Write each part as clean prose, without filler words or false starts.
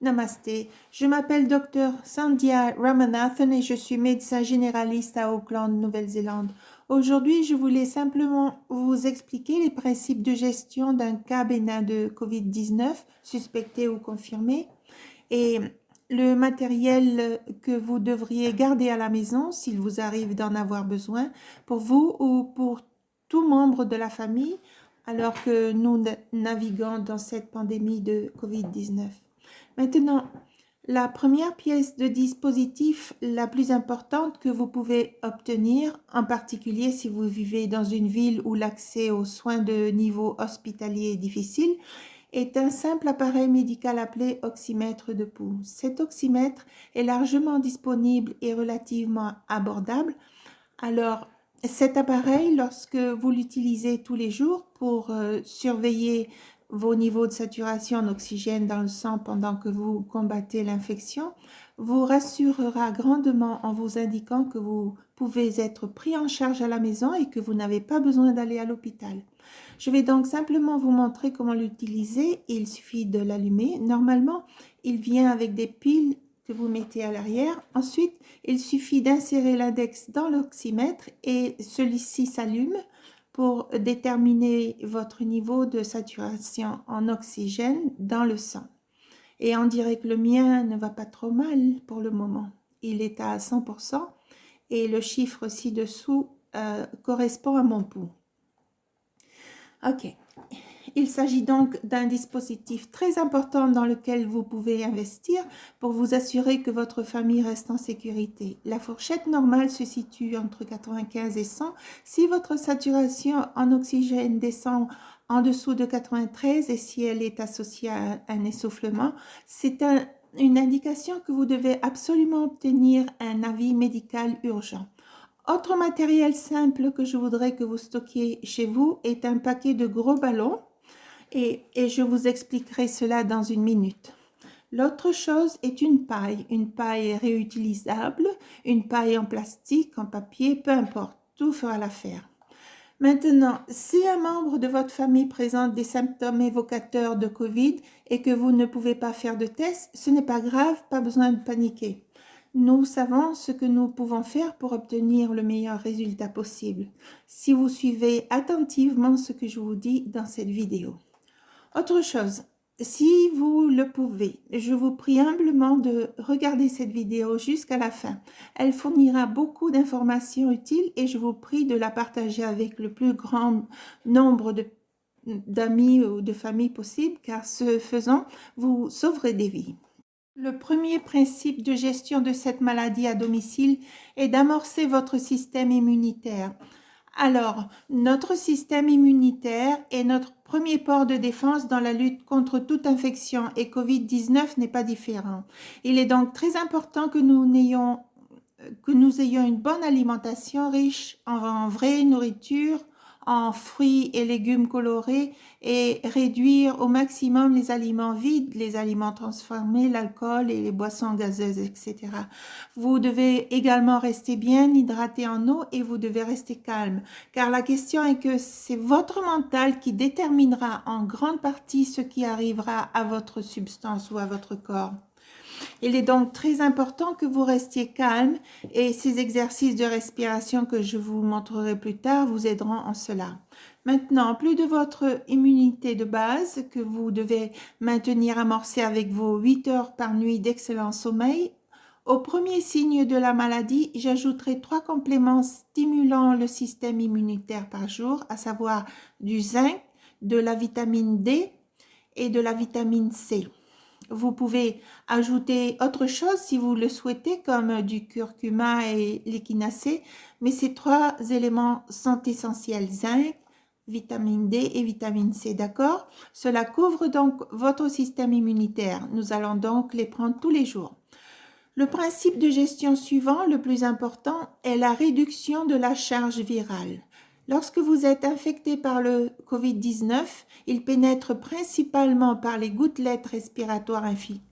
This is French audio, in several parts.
Namasté, je m'appelle Dr Sandhya Ramanathan et je suis médecin généraliste à Auckland, Nouvelle-Zélande. Aujourd'hui, je voulais simplement vous expliquer les principes de gestion d'un cas bénin de Covid-19, suspecté ou confirmé, et le matériel que vous devriez garder à la maison s'il vous arrive d'en avoir besoin, pour vous ou pour tout membre de la famille, alors que nous naviguons dans cette pandémie de Covid-19. Maintenant, la première pièce de dispositif la plus importante que vous pouvez obtenir, en particulier si vous vivez dans une ville où l'accès aux soins de niveau hospitalier est difficile, est un simple appareil médical appelé oxymètre de pouls. Cet oxymètre est largement disponible et relativement abordable. Alors, cet appareil, lorsque vous l'utilisez tous les jours pour surveiller vos niveaux de saturation en oxygène dans le sang pendant que vous combattez l'infection, vous rassurera grandement en vous indiquant que vous pouvez être pris en charge à la maison et que vous n'avez pas besoin d'aller à l'hôpital. Je vais donc simplement vous montrer comment l'utiliser. Il suffit de l'allumer. Normalement, il vient avec des piles que vous mettez à l'arrière. Ensuite, il suffit d'insérer l'index dans l'oxymètre et celui-ci s'allume pour déterminer votre niveau de saturation en oxygène dans le sang. Et on dirait que le mien ne va pas trop mal pour le moment. Il est à 100% et le chiffre ci-dessous correspond à mon pouls. Ok. Il s'agit donc d'un dispositif très important dans lequel vous pouvez investir pour vous assurer que votre famille reste en sécurité. La fourchette normale se situe entre 95 et 100. Si votre saturation en oxygène descend en dessous de 93 et si elle est associée à un essoufflement, c'est une indication que vous devez absolument obtenir un avis médical urgent. Autre matériel simple que je voudrais que vous stockiez chez vous est un paquet de gros ballons. Et je vous expliquerai cela dans une minute. L'autre chose est une paille réutilisable, une paille en plastique, en papier, peu importe, tout fera l'affaire. Maintenant, si un membre de votre famille présente des symptômes évocateurs de Covid et que vous ne pouvez pas faire de test, ce n'est pas grave, pas besoin de paniquer. Nous savons ce que nous pouvons faire pour obtenir le meilleur résultat possible, si vous suivez attentivement ce que je vous dis dans cette vidéo. Autre chose, si vous le pouvez, je vous prie humblement de regarder cette vidéo jusqu'à la fin. Elle fournira beaucoup d'informations utiles et je vous prie de la partager avec le plus grand nombre d'amis ou de familles possible, car ce faisant, vous sauverez des vies. Le premier principe de gestion de cette maladie à domicile est d'amorcer votre système immunitaire. Alors, notre système immunitaire est notre premier port de défense dans la lutte contre toute infection et Covid-19 n'est pas différent. Il est donc très important que nous ayons une bonne alimentation riche en vraie nourriture, en fruits et légumes colorés et réduire au maximum les aliments vides, les aliments transformés, l'alcool et les boissons gazeuses, etc. Vous devez également rester bien hydraté en eau et vous devez rester calme, car la question est que c'est votre mental qui déterminera en grande partie ce qui arrivera à votre substance ou à votre corps. Il est donc très important que vous restiez calme et ces exercices de respiration que je vous montrerai plus tard vous aideront en cela. Maintenant, plus de votre immunité de base que vous devez maintenir amorcée avec vos 8 heures par nuit d'excellent sommeil, au premier signe de la maladie, j'ajouterai 3 compléments stimulant le système immunitaire par jour, à savoir du zinc, de la vitamine D et de la vitamine C. Vous pouvez ajouter autre chose si vous le souhaitez, comme du curcuma et l'échinacée, mais ces 3 éléments sont essentiels, zinc, vitamine D et vitamine C, d'accord? Cela couvre donc votre système immunitaire. Nous allons donc les prendre tous les jours. Le principe de gestion suivant, le plus important, est la réduction de la charge virale. Lorsque vous êtes infecté par le Covid-19, il pénètre principalement par les gouttelettes respiratoires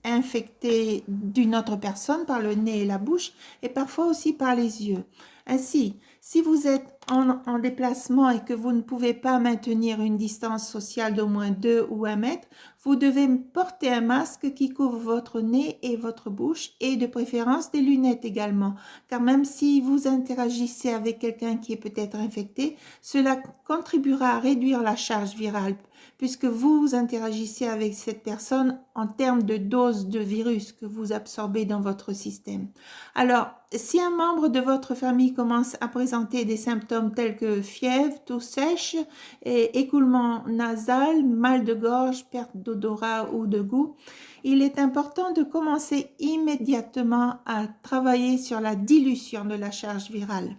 infectées d'une autre personne, par le nez et la bouche, et parfois aussi par les yeux. Ainsi, si vous êtes en déplacement et que vous ne pouvez pas maintenir une distance sociale d'au moins 2 ou 1 mètre, vous devez porter un masque qui couvre votre nez et votre bouche et de préférence des lunettes également. Car même si vous interagissez avec quelqu'un qui est peut-être infecté, cela contribuera à réduire la charge virale puisque vous interagissez avec cette personne en termes de dose de virus que vous absorbez dans votre système. Alors, si un membre de votre famille commence à présenter des symptômes tels que fièvre, toux sèche, écoulement nasal, mal de gorge, perte d'odorat ou de goût, il est important de commencer immédiatement à travailler sur la dilution de la charge virale.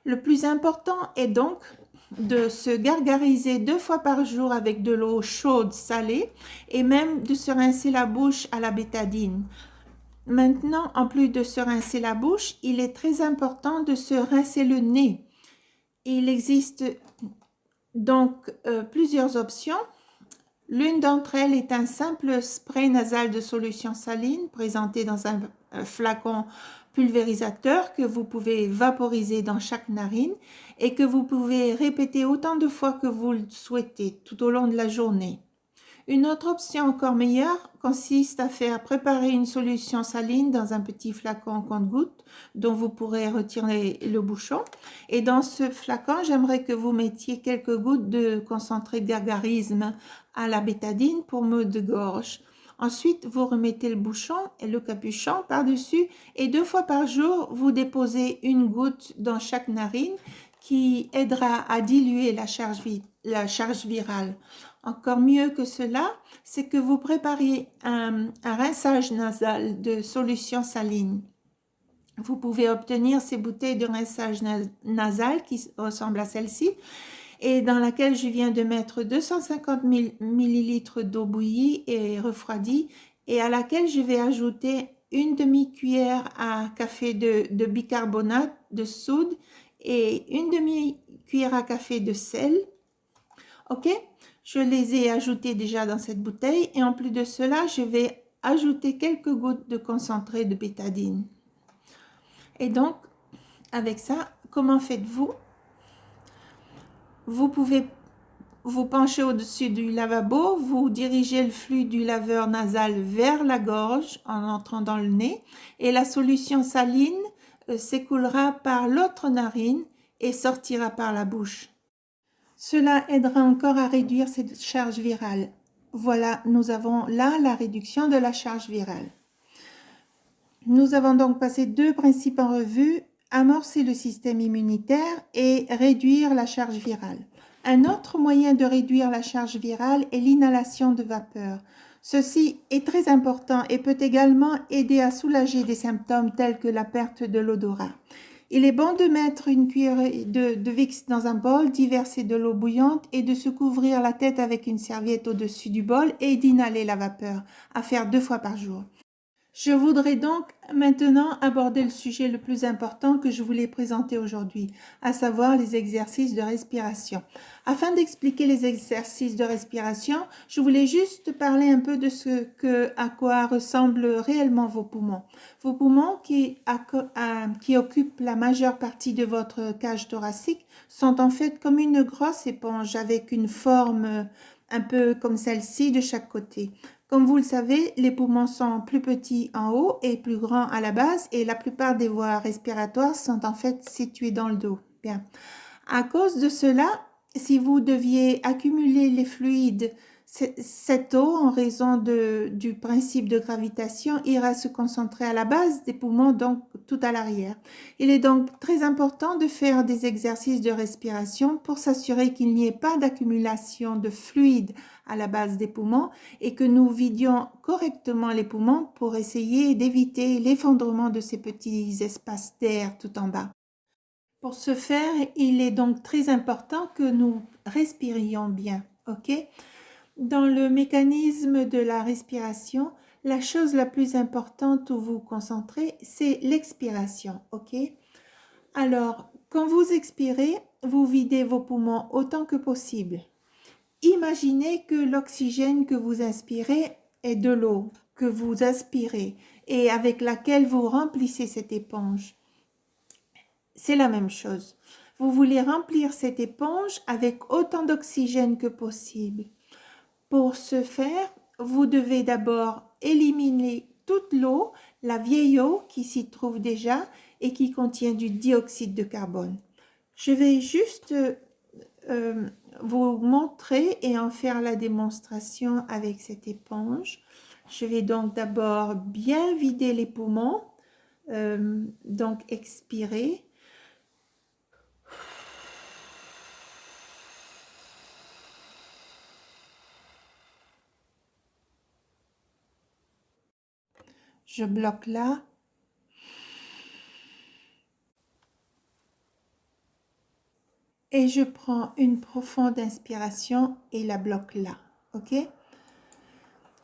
Le plus important est donc de se gargariser 2 fois par jour avec de l'eau chaude salée et même de se rincer la bouche à la bétadine. Maintenant, en plus de se rincer la bouche, il est très important de se rincer le nez. Il existe donc plusieurs options. L'une d'entre elles est un simple spray nasal de solution saline présenté dans un flacon pulvérisateur que vous pouvez vaporiser dans chaque narine et que vous pouvez répéter autant de fois que vous le souhaitez tout au long de la journée. Une autre option encore meilleure consiste à faire préparer une solution saline dans un petit flacon compte-gouttes dont vous pourrez retirer le bouchon. Et dans ce flacon, j'aimerais que vous mettiez quelques gouttes de concentré de gargarisme à la bétadine pour maux de gorge. Ensuite, vous remettez le bouchon et le capuchon par-dessus et 2 fois par jour, vous déposez une goutte dans chaque narine qui aidera à diluer la charge virale. Encore mieux que cela, c'est que vous prépariez un rinçage nasal de solution saline. Vous pouvez obtenir ces bouteilles de rinçage nasal qui ressemblent à celle-ci et dans laquelle je viens de mettre 250 ml d'eau bouillie et refroidie et à laquelle je vais ajouter une demi-cuillère à café de bicarbonate de soude et une demi-cuillère à café de sel. Ok, je les ai ajoutés déjà dans cette bouteille et en plus de cela, je vais ajouter quelques gouttes de concentré de bétadine. Et donc, avec ça, comment faites-vous? Vous pouvez vous pencher au-dessus du lavabo, vous dirigez le flux du laveur nasal vers la gorge en entrant dans le nez et la solution saline s'écoulera par l'autre narine et sortira par la bouche. Cela aidera encore à réduire cette charge virale. Voilà, nous avons là la réduction de la charge virale. Nous avons donc passé 2 principes en revue, amorcer le système immunitaire et réduire la charge virale. Un autre moyen de réduire la charge virale est l'inhalation de vapeur. Ceci est très important et peut également aider à soulager des symptômes tels que la perte de l'odorat. Il est bon de mettre une cuillerée de Vicks dans un bol, d'y verser de l'eau bouillante et de se couvrir la tête avec une serviette au-dessus du bol et d'inhaler la vapeur, à faire 2 fois par jour. Je voudrais donc maintenant aborder le sujet le plus important que je voulais présenter aujourd'hui, à savoir les exercices de respiration. Afin d'expliquer les exercices de respiration, je voulais juste parler un peu de à quoi ressemblent réellement vos poumons. Vos poumons qui occupent la majeure partie de votre cage thoracique sont en fait comme une grosse éponge avec une forme un peu comme celle-ci de chaque côté. Comme vous le savez, les poumons sont plus petits en haut et plus grands à la base et la plupart des voies respiratoires sont en fait situées dans le dos. Bien. À cause de cela, si vous deviez accumuler les fluides, cette eau, en raison du principe de gravitation, ira se concentrer à la base des poumons, donc tout à l'arrière. Il est donc très important de faire des exercices de respiration pour s'assurer qu'il n'y ait pas d'accumulation de fluide à la base des poumons et que nous vidions correctement les poumons pour essayer d'éviter l'effondrement de ces petits espaces d'air tout en bas. Pour ce faire, il est donc très important que nous respirions bien, ok? Dans le mécanisme de la respiration, la chose la plus importante où vous concentrez, c'est l'expiration, ok? Alors, quand vous expirez, vous videz vos poumons autant que possible. Imaginez que l'oxygène que vous inspirez est de l'eau que vous aspirez et avec laquelle vous remplissez cette éponge. C'est la même chose. Vous voulez remplir cette éponge avec autant d'oxygène que possible. Pour ce faire, vous devez d'abord éliminer toute l'eau, la vieille eau qui s'y trouve déjà et qui contient du dioxyde de carbone. Je vais juste vous montrer et en faire la démonstration avec cette éponge. Je vais donc d'abord bien vider les poumons, donc expirer. Je bloque là. Et je prends une profonde inspiration et la bloque là. OK?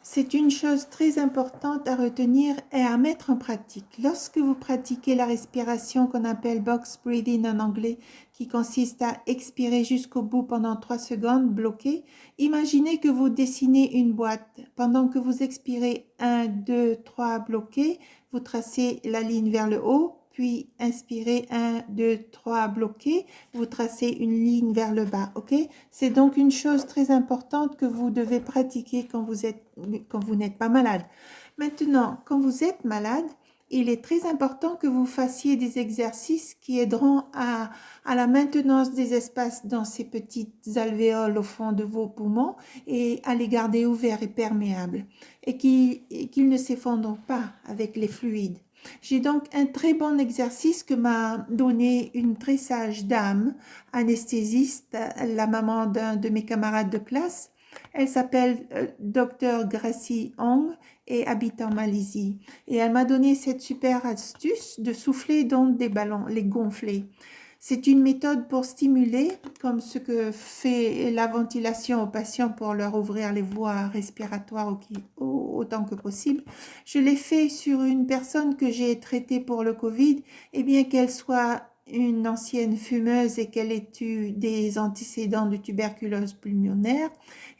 C'est une chose très importante à retenir et à mettre en pratique. Lorsque vous pratiquez la respiration qu'on appelle box breathing en anglais, qui consiste à expirer jusqu'au bout pendant 3 secondes bloqué, imaginez que vous dessinez une boîte. Pendant que vous expirez 1, 2, 3 bloqué, vous tracez la ligne vers le haut, puis inspirez 1, 2, 3 bloqué, vous tracez une ligne vers le bas. OK? C'est donc une chose très importante que vous devez pratiquer quand vous n'êtes pas malade. Maintenant, quand vous êtes malade, il est très important que vous fassiez des exercices qui aideront à la maintenance des espaces dans ces petites alvéoles au fond de vos poumons et à les garder ouverts et perméables et qu'ils ne s'effondrent pas avec les fluides. J'ai donc un très bon exercice que m'a donné une très sage dame, anesthésiste, la maman d'un de mes camarades de classe. Elle s'appelle Dr Gracie Hong et habite en Malaisie. Et elle m'a donné cette super astuce de souffler dans des ballons, les gonfler. C'est une méthode pour stimuler, comme ce que fait la ventilation aux patients pour leur ouvrir les voies respiratoires autant que possible. Je l'ai fait sur une personne que j'ai traitée pour le Covid, et bien qu'elle soit une ancienne fumeuse et qu'elle ait eu des antécédents de tuberculose pulmonaire,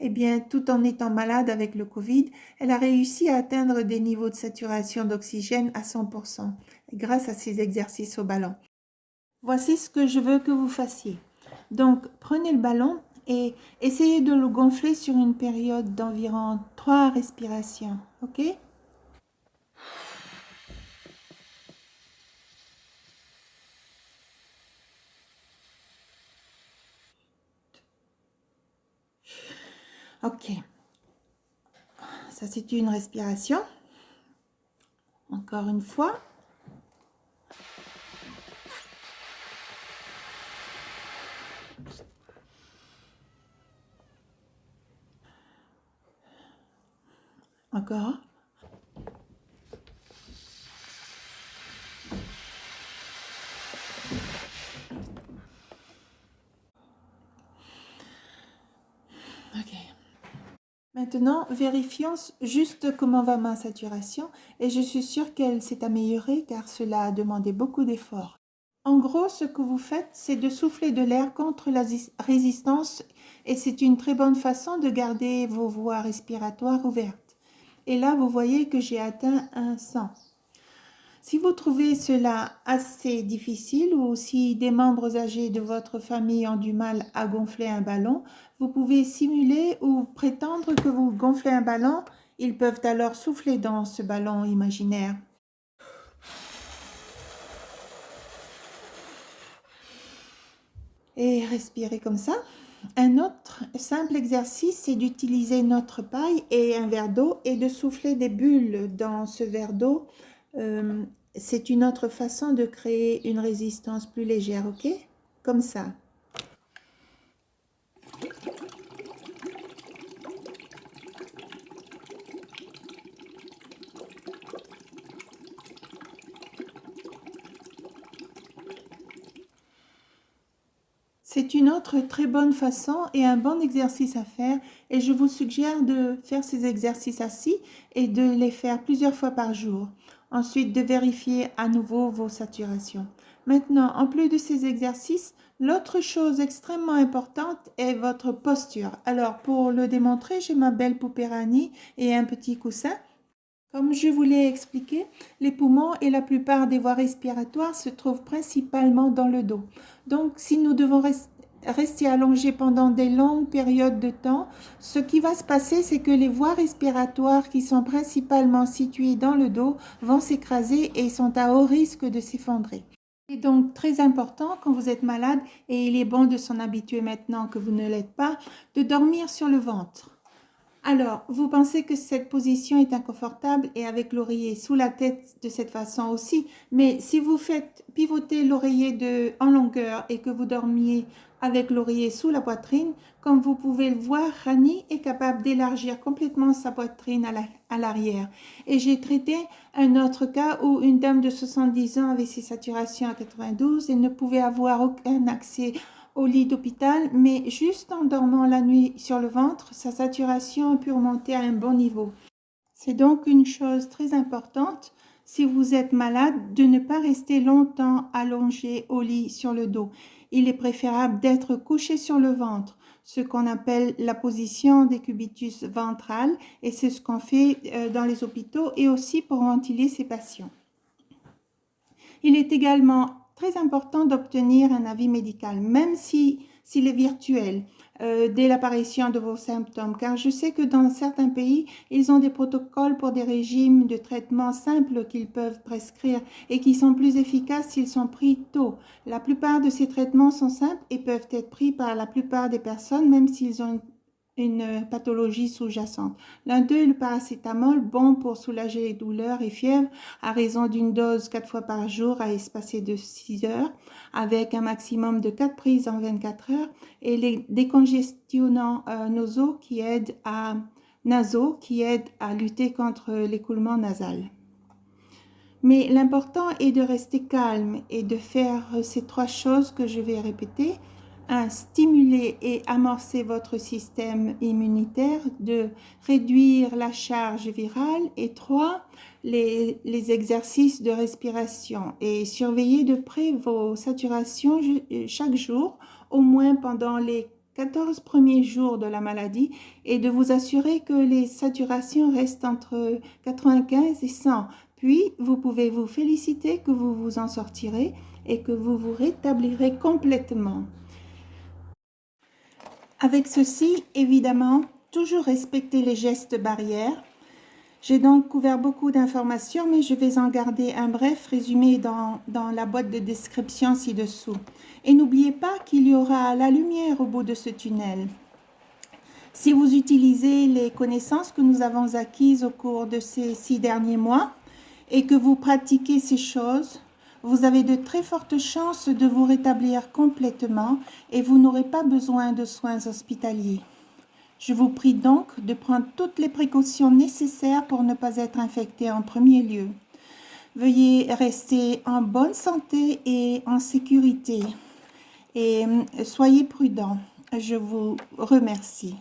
et bien tout en étant malade avec le Covid, elle a réussi à atteindre des niveaux de saturation d'oxygène à 100% grâce à ces exercices au ballon. Voici ce que je veux que vous fassiez. Donc, prenez le ballon et essayez de le gonfler sur une période d'environ 3 respirations. OK? OK. Ça, c'est une respiration. Encore une fois. Encore. OK. Maintenant, vérifions juste comment va ma saturation et je suis sûre qu'elle s'est améliorée car cela a demandé beaucoup d'efforts. En gros, ce que vous faites, c'est de souffler de l'air contre la résistance et c'est une très bonne façon de garder vos voies respiratoires ouvertes. Et là, vous voyez que j'ai atteint un 100. Si vous trouvez cela assez difficile ou si des membres âgés de votre famille ont du mal à gonfler un ballon, vous pouvez simuler ou prétendre que vous gonflez un ballon. Ils peuvent alors souffler dans ce ballon imaginaire. Et respirer comme ça. Un autre simple exercice, c'est d'utiliser notre paille et un verre d'eau et de souffler des bulles dans ce verre d'eau. C'est une autre façon de créer une résistance plus légère, ok? Comme ça. C'est une autre très bonne façon et un bon exercice à faire et je vous suggère de faire ces exercices assis et de les faire plusieurs fois par jour. Ensuite, de vérifier à nouveau vos saturations. Maintenant, en plus de ces exercices, l'autre chose extrêmement importante est votre posture. Alors, pour le démontrer, j'ai ma belle poupée Rani et un petit coussin. Comme je vous l'ai expliqué, les poumons et la plupart des voies respiratoires se trouvent principalement dans le dos. Donc, si nous devons rester allongés pendant des longues périodes de temps, ce qui va se passer, c'est que les voies respiratoires qui sont principalement situées dans le dos vont s'écraser et sont à haut risque de s'effondrer. C'est donc très important quand vous êtes malade, et il est bon de s'en habituer maintenant que vous ne l'êtes pas, de dormir sur le ventre. Alors, vous pensez que cette position est inconfortable et avec l'oreiller sous la tête de cette façon aussi, mais si vous faites pivoter l'oreiller en longueur et que vous dormiez avec l'oreiller sous la poitrine, comme vous pouvez le voir, Rani est capable d'élargir complètement sa poitrine à l'arrière. Et j'ai traité un autre cas où une dame de 70 ans avait ses saturations à 92 et ne pouvait avoir aucun accès au lit d'hôpital, mais juste en dormant la nuit sur le ventre, sa saturation a pu remonter à un bon niveau. C'est donc une chose très importante, si vous êtes malade, de ne pas rester longtemps allongé au lit sur le dos. Il est préférable d'être couché sur le ventre, ce qu'on appelle la position décubitus ventral, et c'est ce qu'on fait dans les hôpitaux et aussi pour ventiler ces patients. Il est également très important d'obtenir un avis médical, même s'il est virtuel, dès l'apparition de vos symptômes, car je sais que dans certains pays, ils ont des protocoles pour des régimes de traitement simples qu'ils peuvent prescrire et qui sont plus efficaces s'ils sont pris tôt. La plupart de ces traitements sont simples et peuvent être pris par la plupart des personnes, même s'ils ont une pathologie sous-jacente. L'un d'eux est le paracétamol, bon pour soulager les douleurs et fièvres, à raison d'une dose 4 fois par jour à espacer de 6 heures, avec un maximum de 4 prises en 24 heures, et les décongestionnants nasaux qui aident à lutter contre l'écoulement nasal. Mais l'important est de rester calme et de faire ces 3 choses que je vais répéter. 1. Stimuler et amorcer votre système immunitaire. 2. Réduire la charge virale. Et 3. Les exercices de respiration. Et surveiller de près vos saturations chaque jour, au moins pendant les 14 premiers jours de la maladie, et de vous assurer que les saturations restent entre 95 et 100. Puis, vous pouvez vous féliciter que vous vous en sortirez et que vous vous rétablirez complètement. Avec ceci, évidemment, toujours respecter les gestes barrières. J'ai donc couvert beaucoup d'informations, mais je vais en garder un bref résumé dans la boîte de description ci-dessous. Et n'oubliez pas qu'il y aura la lumière au bout de ce tunnel. Si vous utilisez les connaissances que nous avons acquises au cours de ces 6 derniers mois et que vous pratiquez ces choses, vous avez de très fortes chances de vous rétablir complètement et vous n'aurez pas besoin de soins hospitaliers. Je vous prie donc de prendre toutes les précautions nécessaires pour ne pas être infecté en premier lieu. Veuillez rester en bonne santé et en sécurité et soyez prudents. Je vous remercie.